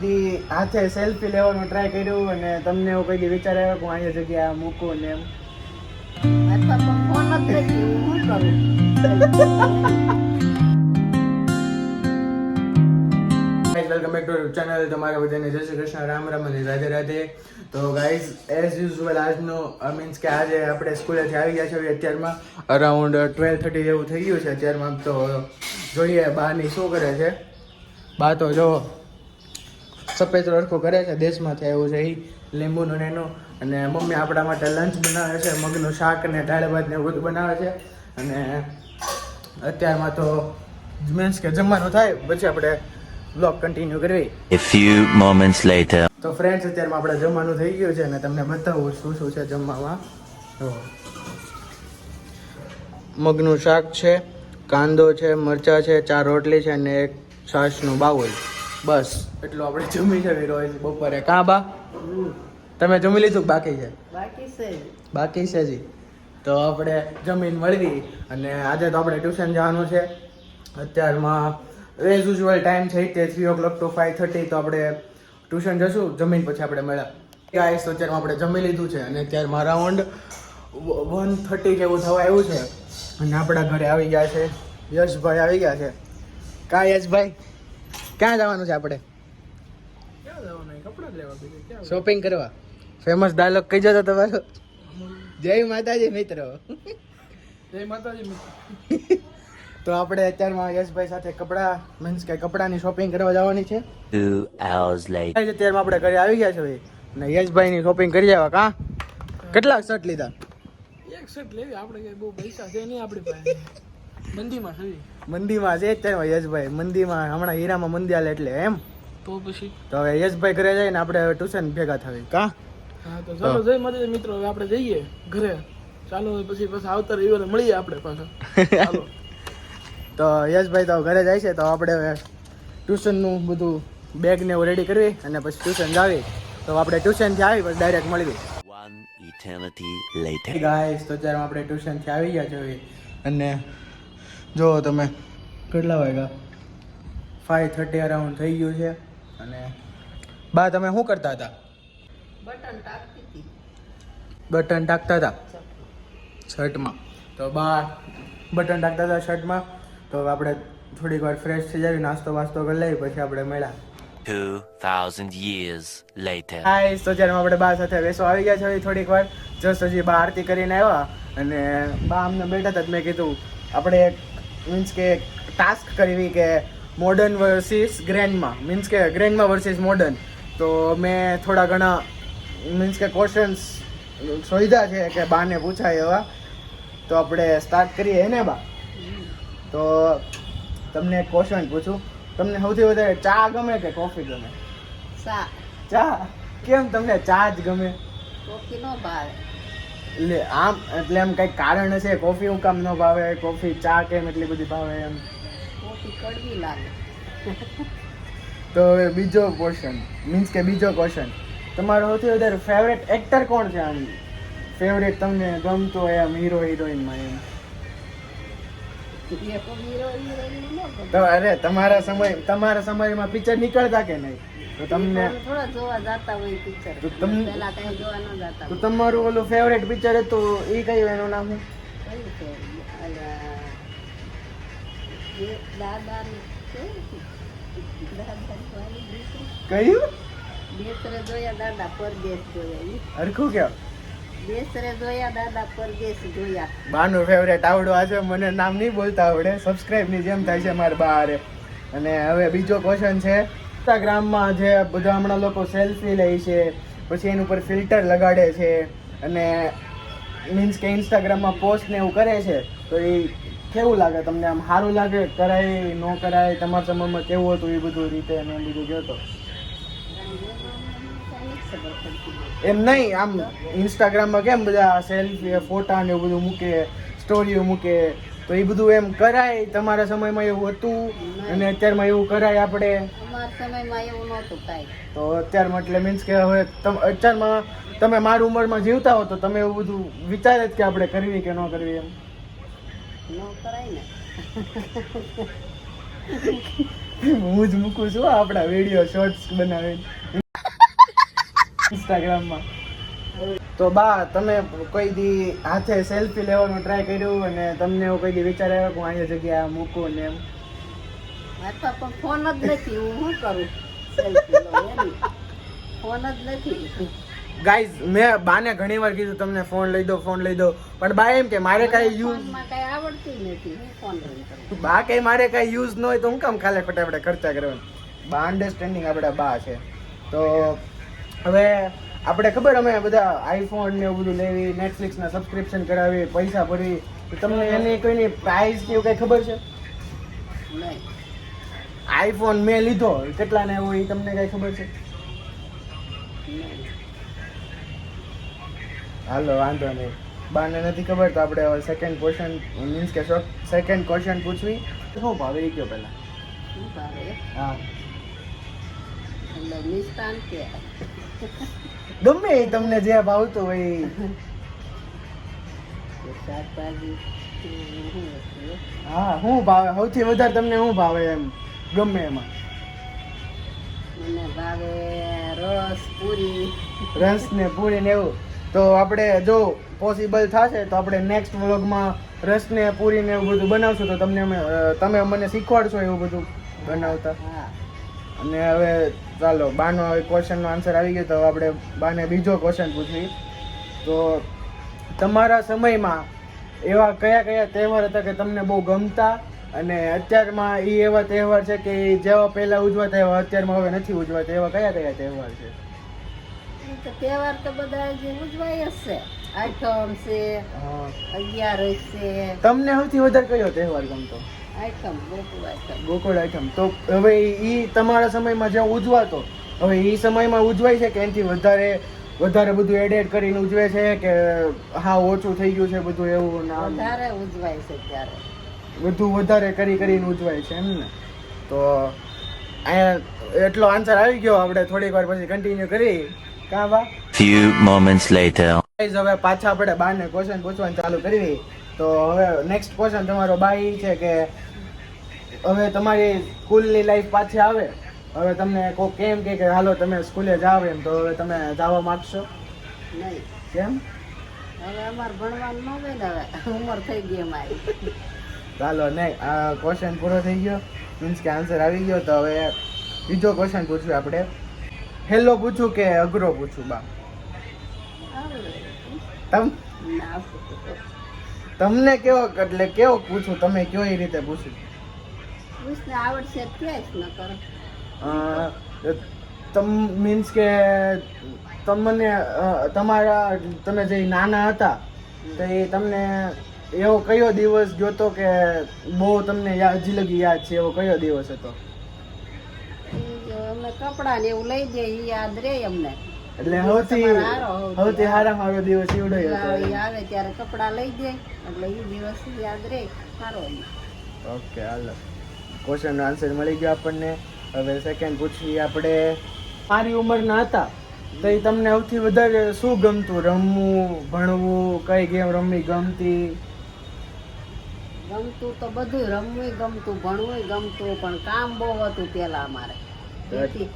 હાથે સેલ્ફી લેવાનું ટ્રાય કર્યું અને તમને એવું કઈ વિચાર આવ્યો કે હું અહીંયા જગ્યાએ મૂકું ને એમ? Welcome back to channel. તમારા બધાને જય શ્રી કૃષ્ણ, રામ રામ અને રાધે રાધે. તો ગાઈઝ એઝ યુઝ્યુઅલ આજનો મીન્સ કે આજે આપણે સ્કૂલેથી આવી ગયા છે અત્યારમાં અરાઉન્ડ 12:30 જેવું થઈ ગયું છે અત્યારમાં. તો જોઈએ બાની શું કરે છે. બા તો જો સફેદ રડખું કરે છે, દેશમાંથી આવ્યું છે એ લીંબુનું ને એનું. અને મમ્મી આપણા માટે લંચ બનાવે છે, મગનું શાક ને દાળ ભાત ને એવું બધું બનાવે છે. અને અત્યારમાં તો મીન્સ કે જમવાનું થાય પછી આપણે બ્લોગ કન્ટિન્યુ કરવી. A few moments later. તો ફ્રેન્ડ્સ અત્યારમાં આપણે જમવાનું થઈ ગયું છે અને તમને બતાવું શું શું છે જમવામાં. તો મગનું શાક છે, કાંદો છે, મરચાં છે, 4 રોટલી છે અને એક છાશનું બાઉલ. બસ એટલું આપણે જમી છે રોજ બપોરે. કાં બા તમે જમી લીધું કે બાકી છે? બાકી છે જી. તો આપણે જમીન મળવી અને આજે તો આપણે ટ્યુશન જવાનું છે. અત્યારમાં એઝ યુઝ્યુઅલ ટાઈમ છે તે 3 o'clock to 5:30. તો આપણે ટ્યુશન જશું, જમીન પછી આપણે મળ્યા. ગાઈસ તો અત્યારમાં આપણે જમી લીધું છે અને અત્યારમાં અરાઉન્ડ 1:30 જેવું થવા આવ્યું છે અને આપણા ઘરે આવી ગયા છે યશભાઈ આવી ગયા છે. કા યશભાઈ ક્યાં જવાનું છે આપણે? શોપિંગ કરવા. ફેમસ ડાયલોગ કહી જતો તમારો. જય માતાજી મિત્રો. જય માતાજી. તો આપણે અત્યારમાં યશભાઈ સાથે કપડા મીન્સ કે કપડાની શોપિંગ કરવા જવાની છે. 2 hours later. અત્યારમાં આપણે ઘરે આવી ગયા છે ભાઈ અને યશભાઈની શોપિંગ કરી આવ્યા. કા કેટલા શર્ટ લીધા? એક શર્ટ લેવી આપણે કઈ બહુ પૈસા છે નહીં આપણી પાસે. મંદીમાં છે. મંદીમાં છે અત્યારમાં યશભાઈ. મંદીમાં હમણાં હીરામાં મંદી આલે એટલે એમ. તો પછી તો હવે યશભાઈ ઘરે જઈને આપણે ટ્યુશન ભેગા થવી. કા હા તો ચાલો જય માતાજી મિત્રો. હવે આપણે જઈએ ઘરે. ચાલો પછી આવતા રવિવારે મળીએ આપણે પાછા. ચાલો. તો યશભાઈ તો ઘરે જાય છે તો આપણે હવે ટ્યુશનનું બધું બેગ ને એવું રેડી કરવી અને પછી ટ્યુશન જાવી. તો આપણે ટ્યુશનથી આવી પછી ડાયરેક્ટ મળવી. One eternity later. ગાઈસ તો અત્યારે આપણે ટ્યુશનથી આવી ગયા છે અને જો તમે કેટલા વાગ્યા 5:30 અરાઉન્ડ થઈ ગયું છે. અને બા તમે શું કરતા હતા? બટન ટાકતા હતા શર્ટમાં. તો બા બટન ટાકતા હતા શર્ટમાં. તો આપણે થોડીક વાર ફ્રેશ થઈ જાય, નાસ્તો વાસ્તો કરી લઈએ પછી આપણે મળ્યા. 2000 years later. હાય તો ત્યારે આપણે બા સાથે બેસો આવી ગયા છે થોડીક વાર. જસ્ટ હજી બા આરતી કરીને આવ્યા અને બા અમને બેઠા હતા. મેં કીધું આપણે મીન્સ કે ટાસ્ક કરવી કે મોડર્ન વર્સિસ ગ્રેન્ડમાં મીન્સ કે ગ્રેન્ડમાં વર્સિસ મોડર્ન. તો મેં થોડા ઘણા મીન્સ કે ક્વેશ્ચન્સ શોધ્યા છે કે બાને પૂછાય એવા. તો આપણે સ્ટાર્ટ કરીએ ને બા? તો તમને એક ક્વેશ્ચન પૂછું. તમને સૌથી વધારે ચા ગમે કે કોફી ગમે? ચા. કેમ તમને ચા જ ગમે? કોફી નો ભાવે. એટલે આમ એટલે એમ કઈ કારણ હશે કોફી હું કામ ન ભાવે, કોફી ચા કેમ એટલી બધી ભાવે એમ? કોફી કડવી લાગે. તો હવે બીજો ક્વેશ્ચન મીન્સ કે બીજો ક્વેશ્ચન, તમારો સૌથી વધારે ફેવરેટ એક્ટર કોણ છે? આમ ફેવરેટ તમને ગમતો હોય આમ હીરો હિરોઈનમાં એમ? તો અરે તમારા સમયમાં પિક્ચર નીકળતા કે નહીં? તો તમને થોડા જોવા જાતા હોય પિક્ચર. તો તમને પેલા કઈ જોવા ન જાતા. તો તમારું ઓલું ફેવરેટ પિક્ચર હતું એ કયું? એનું નામ શું? કયું છે? દાદાની કયું? દેશરે જોયા દાદા પરદેશ જોયા. હરખું કયો? દેશરે જોયા દાદા પરદેશ જોયા. બાનું ફેવરેટ આવડો આજે મને નામ નહીં બોલતા આવડે. સબસ્ક્રાઇબ ની જેમ થાય છે મારા બારે. અને હવે બીજો ક્વેશ્ચન છે, ઇન્સ્ટાગ્રામમાં જે બધા હમણાં લોકો સેલ્ફી લે છે પછી એની ઉપર ફિલ્ટર લગાડે છે અને મીન્સ કે ઇન્સ્ટાગ્રામમાં પોસ્ટ ને એવું કરે છે. તો એ કેવું લાગે તમને? આમ સારું લાગે? કરાય ન કરાય? તમારા સમયમાં કેવું હતું એ બધું રીતે અને એમ બધું કહેતો? એમ નહીં, આમ ઇન્સ્ટાગ્રામમાં કેમ બધા સેલ્ફી ફોટા ને એવું બધું મૂકે, સ્ટોરીઓ મૂકે, તો એ બધું એમ કરાય? તમારા સમયમાં એવું હતું અને અત્યારમાં એવું કરાય આપણે? અમારા સમયમાં એવું નહોતું કાંઈ. તો અત્યારમાં એટલે મીન્સ કે હવે અત્યારમાં તમે મારી ઉંમરમાં જીવતા હો તો તમે એવું બધું વિચારે જ કે આપણે કરવી કે ન કરવી એમ? ન કરાય ને. હું જ મૂકું છું આપણા વિડીયો શોર્ટ્સ બનાવીને ઇન્સ્ટાગ્રામમાં. તો બા તમે કોઈ દી હાથે સેલ્ફી લેવાનું ટ્રાય કર્યું અને તમને એવું કોઈ દી વિચાર આવ્યો કે હું અહીંયા જગ્યા મૂકું ને એમ? અથવા પણ ફોન જ નથી, હું શું કરું? selfie લઉં એમ. ફોન જ નથી. ગાઈઝ મેં બાને ઘણી વાર કીધું તમને ફોન લઈ દો પણ બા એમ કે મારે કાંઈ યુઝ ફોનમાં કાંઈ આવડતું જ નથી, હું ફોન લઈને કરું? બા કઈ મારે કાંઈ યુઝ ન હોય તો હું કામ ખાલે ખોટા આપણે ખર્ચા કરવાનું. બા અન્ડરસ્ટેન્ડિંગ આપણા બા છે. તો હવે આપણે ખબર અમે બધા આઈફોન ને એવું બધું લેવી, નેટફ્લિક્સના સબસ્ક્રિપ્શન કરાવી, પૈસા ભરવી, તો તમને એની કોઈની પ્રાઇસ કે એવું કંઈ ખબર છે? નહીં. આઈફોન મેં લીધો કેટલાને એવો એ તમને કાંઈ ખબર છે? નહીં. હાલો વાંધો નહીં, બાને નથી ખબર તો આપણે હવે સેકન્ડ ક્વેશ્ચન મીન્સ કે સેકન્ડ ક્વેશ્ચન પૂછવી. શું ભાવે એ કયો પહેલા? શું ભાવે? હા એટલે મિષ્ટાન કે ગમે એ તમને જે ભાવતું હોય એ. શાકભાજી શું વસ્તુ? હા શું ભાવે સૌથી વધારે તમને શું ભાવે એમ ગમે એમાં? મને ભાવે રસ, પૂરી. રસ ને પૂરી ને એવું. તો આપણે જો પોસિબલ થશે તો આપણે નેક્સ્ટ વ્લોગમાં રસ ને પૂરી ને એવું બધું બનાવશું તો તમે મને શીખવાડશો એવું બધું બનાવતા. હા. અને હવે ચાલો બાનો ક્વેશ્ચનનો આન્સર આવી ગયો તો આપણે બાને બીજો ક્વેશ્ચન પૂછવી. તો તમારા સમયમાં એવા કયા તહેવાર હતા કે તમને બહુ ગમતા અને અત્યારમાં એ એવા તહેવાર છે કે જેવા પહેલા ઉજવાતા એવા અત્યારમાં હવે નથી ઉજવાતા, એવા કયા તહેવાર છે? તો તહેવાર તો બધા જે ઉજવાય જ છે. આઠમ છે, હા. 11 છે. તમને સૌથી વધારે કયો તહેવાર ગમતો? આઠમ, ગોકુળ આઠમ. ગોકુળ આઠમ. તો હવે એ તમારા સમયમાં જે ઉજવાતો હવે એ સમયમાં ઉજવાય છે કે એનાથી વધારે બધું એડ કરીને ઉજવે છે કે હા ઓછું થઈ ગયું છે બધું એવું? ના વધારે ઉજવાય છે ત્યારે. બધું વધારે કરીને ઉજવાય છે એમ ને? તો અહીંયા એટલો આન્સર આવી ગયો, આપણે થોડીક વાર પછી કન્ટિન્યુ કરી. કાં બા? Few moments later. Guys, હવે પાછા આપણે બાને ક્વેશ્ચન પૂછવાનું ચાલુ કરવી. તો હવે નેક્સ્ટ ક્વેશ્ચન તમારો બા એ છે કે હવે તમારી સ્કૂલની લાઈફ પાછી આવે, હવે તમને કોઈ કેમ કે હાલો તમે સ્કૂલે જાવ એમ, તો હવે તમે જવા માંગશો? નહીં. કેમ? હવે અમારે ભણવાનું ન હોય ને, હવે ઉંમર થઈ ગઈ અમારી. ચાલો નહીં, આ ક્વેશ્ચન પૂરો થઈ ગયો મીન્સ કે આન્સર આવી ગયો. તો હવે બીજો ક્વેશ્ચન પૂછ્યું આપણે. હેલો પૂછું કે અઘરો પૂછું બા? તમને કેવો એટલે કેવો પૂછું, તમે કયો એ રીતે પૂછું? પૂછને આવડશે ક્યાંય ન કરો. મીન્સ કે તમને તમે જે નાના હતા તો એ તમને એવો કયો દિવસ ગયો તો કે બહુ તમને હજી લગી યાદ છે, એવો કયો દિવસ હતો? અમે કપડા ને એવું લઈ દે ઈ યાદ રે અમને. એટલે સૌથી સારો દિવસ એવડો હતો. દિવાળી આવે ત્યારે કપડા લઈ દે એટલે ઈ દિવસ યાદ રે સારો. ઓકે હાલો, ક્વેશ્ચનનો આન્સર મળી ગયો આપણને. હવે સેકન્ડ પૂછીએ આપણે. મારી ઉંમરના હતા તો એ તમને સૌથી વધારે શું ગમતું? રમવું, ભણવું, કઈ ગેમ રમવી ગમતી? ગમતું તો બધું, રમવું ગમતું, ભણવું ગમતું, પણ કામ બહુ હતું પેલા અમારે. તેથી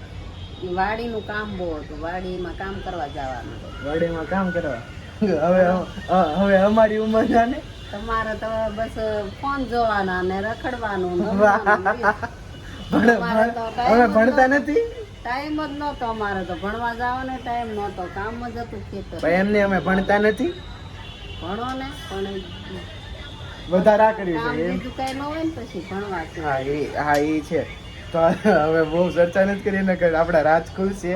વાડીનું કામ બહુ હતું, વાડીમાં કામ કરવા જવાનું. વાડીમાં કામ કરવા? હવે અમારી ઉંમરના ને તમારે તો બસ ફોન જોવાના ને રખડવાનું. હવે ભણતા નથી? ટાઈમ જ નહોતો અમારે તો, ભણવા જવાનો ટાઈમ નહોતો, કામ જ હતું ખેતર. એમને અમે ભણતા નથી? ભણો ને પણ વધારે આ કર્યું કામ છે એમ? બીજું કઈ ન હોય ને પછી ભણવા છે. હા એ છે. તો હવે બહુ ચર્ચા નથી કરી ને આપણા રાજકુલ છે.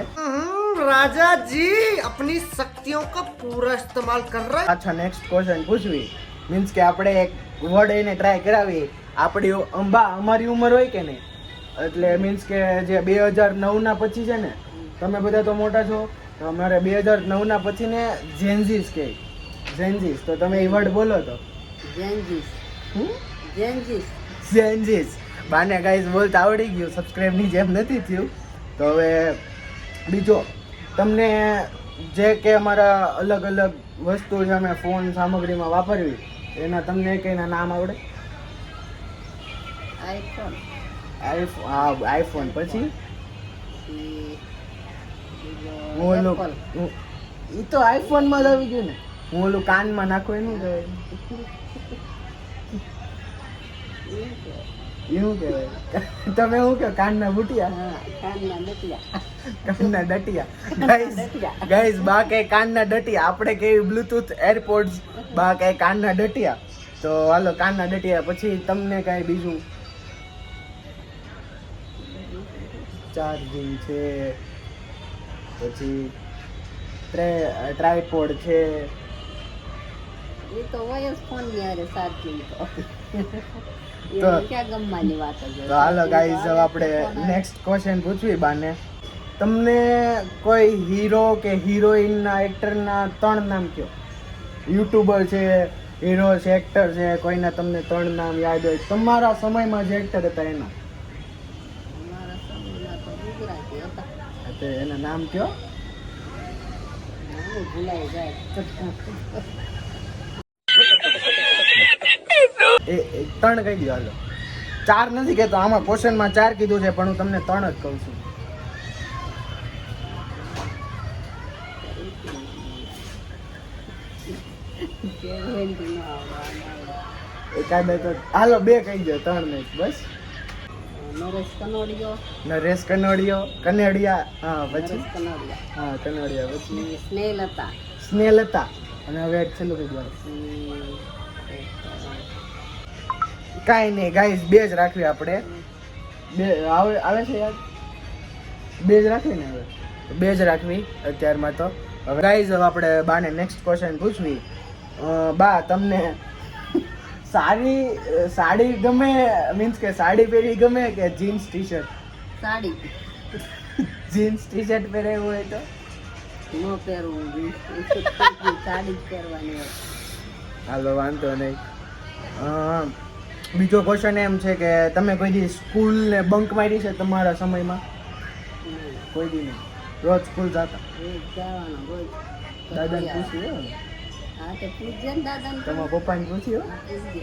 राजा जी अपनी शक्तियों का पूरा इस्तेमाल कर रहा है. अच्छा નેક્સ્ટ ક્વેશ્ચન પૂછવી મીન્સ કે આપણે એક વર્ડ એને ટ્રાય કરાવી. આપણી અમારી ઉંમર હોય કે નહીં, એટલે મીન્સ કે જે 2009 ના પછી છે ને, તમે બધા તો મોટા છો, તો અમારે 2009 ના પછી ને જેન્ઝીસ કહે. જેન્ઝીસ તો તમે એ વર્ડ બોલો તો. જેન્જીસ. જેન્જીસ. જેન્ઝીસ. બાને ગાઈઝ બોલતા આવડી ગયું, સબસ્ક્રાઇબની જેમ નથી થયું. તો હવે બીજો તમને જે કે અમારા અલગ અલગ વસ્તુ છે અમે ફોન સામગ્રીમાં વાપરવી, એના તમને કઈના નામ આવડે? આઈફોન. આઈફોન પછી પછી હું ઓલું Apple. ઈ તો આઈફોન માં જ આવી ગયું ને. હું ઓલું કાનમાં નાખું એનું કહેવાય. એવું કહેવાય. તમે શું કહો કાનના બુટિયા? હા, કાનના ડટિયા. કાનના ડટિયા. ગાઈસ બા કે કાનના ડટિયા, આપણે કેવી બ્લૂટૂથ એરપોડ્સ, બા કે કાનના ડટિયા. તો હાલો કાનના ડટિયા. પછી તમને કઈ બીજું ચાર્જિંગ છે, પછી ટ્રાયપોડ છે. એ તો હોય જ ફોન ની હારે ચાર્જિંગ તો તો ક્યાં ગમવાની વાત જ હોય. હાલો ગાઈસ ચાર્જિંગ તો આપણે આવે તો ફોન આવે. નેક્સ્ટ ક્વેશ્ચન પૂછવી બાને. તમને કોઈ હીરો કે હિરોઈનના એક્ટરના 3 નામ કયો. યુટ્યુબર છે, હીરો છે, એક્ટર છે, કોઈના તમને 3 નામ યાદ હોય તમારા સમયમાં જે એક્ટર હતા એના. અમારા સમયમાં તો ગુજરાતી હતા. તો એના નામ કયો. નામ ભૂલાઈ જાય. એ 3 કહી દો હાલો. 4 નથી કહેતો, આમાં ક્વેશ્ચનમાં 4 કીધું છે પણ હું તમને 3 જ કહું છું. કેવહેન્ડી નો આવડે. એકાદ તો હાલો 2 કહી દો, 3 નહીં બસ. નરેશ કનોડિયો. નરેશ કનોડિયા. હા પછી નરેશ કનોડિયા. હા કનોડિયા. પછી સ્નેલ હતા. સ્નેહલતા. અને હવે એક છેલ્લું કહી દો. કાંઈ નહીં ગાઈસ, 2 જ રાખવી આપણે. 2 આવે છે યાદ. 2 જ રાખવી ને હવે. 2 જ રાખવી અત્યારમાં તો. હવે ગાઈસ હવે આપણે બાને નેક્સ્ટ ક્વેશ્ચન પૂછવી. બા તમને સાડી ગમે, મીન્સ કે સાડી પહેરી ગમે કે jeans T shirt. Sari jeans T shirt પહેરે હોય તો નો પહેરવું. સાડી જ પહેરવાની હોય. હાલો વાંધો નહીં. બીજો ક્વેશ્ચન એમ છે કે તમે કોઈ દી સ્કૂલ ને બંક મારી છે તમારા સમયમાં. કોઈ દી નહીં, રોજ સ્કૂલ જતા. રોજ જવાનો રોજ. દાદાને પૂછ્યું. હા તો પૂછજે ને દાદાને. તમારા પપ્પાને પૂછ્યું. પૂછજે.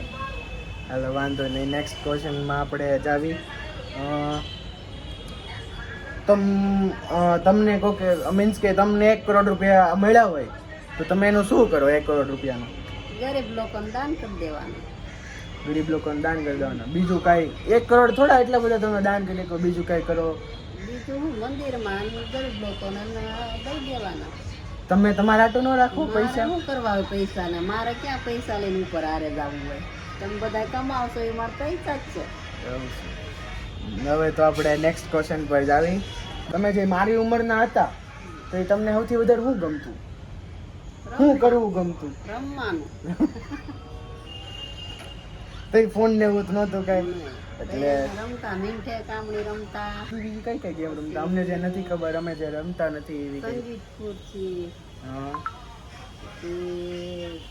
હાલો વાંધો નહીં. નેક્સ્ટ ક્વેશ્ચનમાં આપણે જાવી. તમને કહો કે મીન્સ કે તમને 1 કરોડ રૂપિયા મળ્યા હોય તો તમે એનું શું કરો 1 કરોડ રૂપિયાનું. ગરીબ લોકોને દાન કરી દેવાનું. ગરીબ લોકોને દાન કરી દેવાના. બીજું કાંઈ 1 કરોડ થોડા એટલા બધા તમે દાન કરી શકો. બીજું કાંઈ કરો. બીજું હું મંદિરમાં અને ગરીબ લોકોને દઈ દેવાના. તમે તમારા આટું ન રાખો મારે પૈસા. શું કરવા હોય પૈસા ને? મારે ક્યાં પૈસા લઈને ઉપર હારે જવું હોય? તમે બધા કમાવશો એ મારા પૈસા જ છે. એવું છે. હવે તો આપણે નેક્સ્ટ ક્વેશ્ચન પર જ આવી. તમે જે મારી ઉંમરના હતા તો એ તમને સૌથી વધારે શું ગમતું, શું કરવું ગમતું? રમવાનું. તો ફોન ને એવું તો નહોતું કાંઈ. એટલે રમતા મીંઠે કામણી રમતા. બીજી કઈ કઈ ગેમ રમતા અમને જે નથી ખબર, અમે જે રમતા નથી એવી કઈ. સંગીત ખુરશી. હા. પછી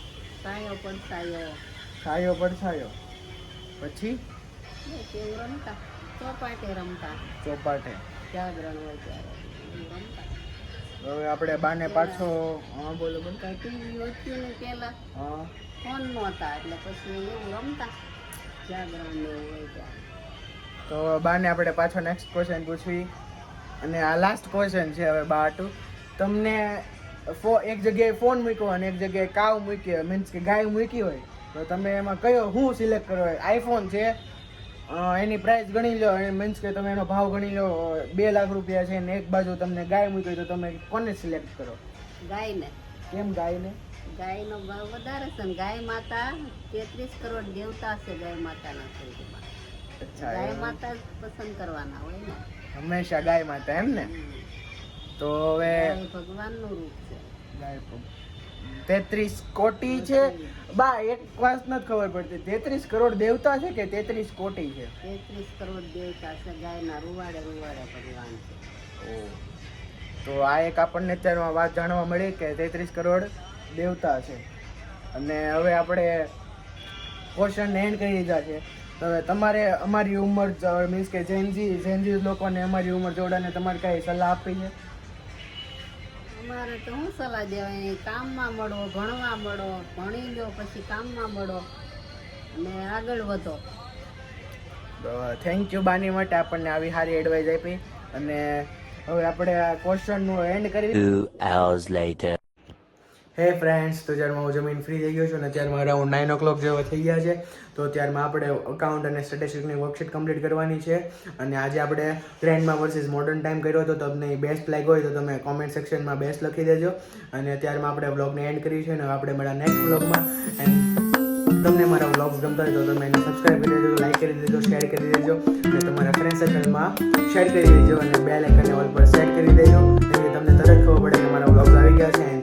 સાયો પડસાયો. છાયો પડછાયો. પછી બસ એવું રમતા. ચોપાટે રમતા. ચોપાટે. જાગરણ હોય ત્યારે એવું રમતા. હવે આપણે બાને પાછો હા બોલો બોલો. ટીવી હતું ને પેલા હા ફોન નહોતા એટલે પછી એવું રમતા. જાગરણ ને એવું હોય ત્યારે. તો બાને આપણે પાછો નેક્સ્ટ ક્વેશ્ચન પૂછવી અને આ લાસ્ટ ક્વેશ્ચન છે હવે બા હાટુ. તમને એક જગ્યાએ ફોન મૂક્યો અને એક જગ્યાએ કાવ મૂકી, મીન્સ કે ગાય મૂકી હોય તો તમે એમાં કયો શું સિલેક્ટ કરો? આઈફોન છે, એની પ્રાઇસ ગણી લો, મીન્સ કે તમે એનો ભાવ ગણી લો 2 લાખ રૂપિયા છે ને એક બાજુ તમને ગાય મૂકી તો તમે કોને સિલેક્ટ કરો? ગાયને. કેમ ગાયને? ગાયનો ભાવ વધારે છે ને ગાય માતા 33 કરોડ દેવતા છે. ગાય માતાના શરીરમાં અચ્છા, ગાય માતા જ પસંદ કરવાના હોય ને. હંમેશા ગાય માતા એમ ને? તો હવે ગાય ભગવાનનું રૂપ છે. ગાય 33 કોટી છે બા. એક વાત નથી ખબર પડતી, 33 કરોડ દેવતા છે કે 33 કોટી છે? 33 કરોડ દેવતા છે. ગાયના રૂવાડે રૂવાડે ભગવાન છે. તો આ એક આપણને અત્યારમાં વાત જાણવા મળી કે 33 કરોડ દેવતા છે. અને હવે આપણે ક્વેશ્ચન એન્ડ કરી દીધા છે. તો હવે તમારે અમારી ઉંમર મીન્સ કે જેનજી લોકોને અમારી ઉંમર જોડાને તમારે કઈ સલાહ આપવી છે? અમારે તો શું સલાહ દેવાય? કામમાં મળો, ભણવા મળો, ભણી લો પછી કામમાં મળો અને આગળ વધો. થેન્ક યુ બાની માટે આપણને આવી સારી એડવાઇસ આપી. અને હવે આપણે આ ક્વેશ્ચનનું એન્ડ કરી. 2 hours later. હે ફ્રેન્ડ્સ, તો ત્યારમાં હું જમીન ફ્રી થઈ ગયો છું અને ત્યારમાં અરાઉન્ડ 9 o'clock જેવા થઈ ગયા છે. તો ત્યારમાં આપણે અકાઉન્ટ અને સ્ટેટિસ્ટિક્સની વર્કશીટ કમ્પ્લીટ કરવાની છે. અને આજે આપણે ગ્રેન્ડમાં વર્સિસ મોડર્ન ટાઈમ કર્યો હતો. તો તમને બેસ્ટ લાગ્યો હોય તો તમે કોમેન્ટ સેક્શનમાં બેસ્ટ લખી દેજો. અને ત્યારમાં આપણે વ્લોગને એન્ડ કરી છે અને હવે આપણે મળ્યા નેક્સ્ટ વ્લોગમાં. એન્ડ તમને મારા વ્લોગ્સ ગમતા હોય તો તમે એને સબસ્ક્રાઈબ કરી દેજો, લાઈક કરી દેજો, શેર કરી દેજો અને તમારા ફ્રેન્ડ સર્કલમાં શેર કરી દેજો અને બેલ આઇકનને ઓલ પર સેટ કરી દેજો, જેથી તમને તરત ખબર પડે કે મારા વ્લોગ્સ આવી ગયા છે.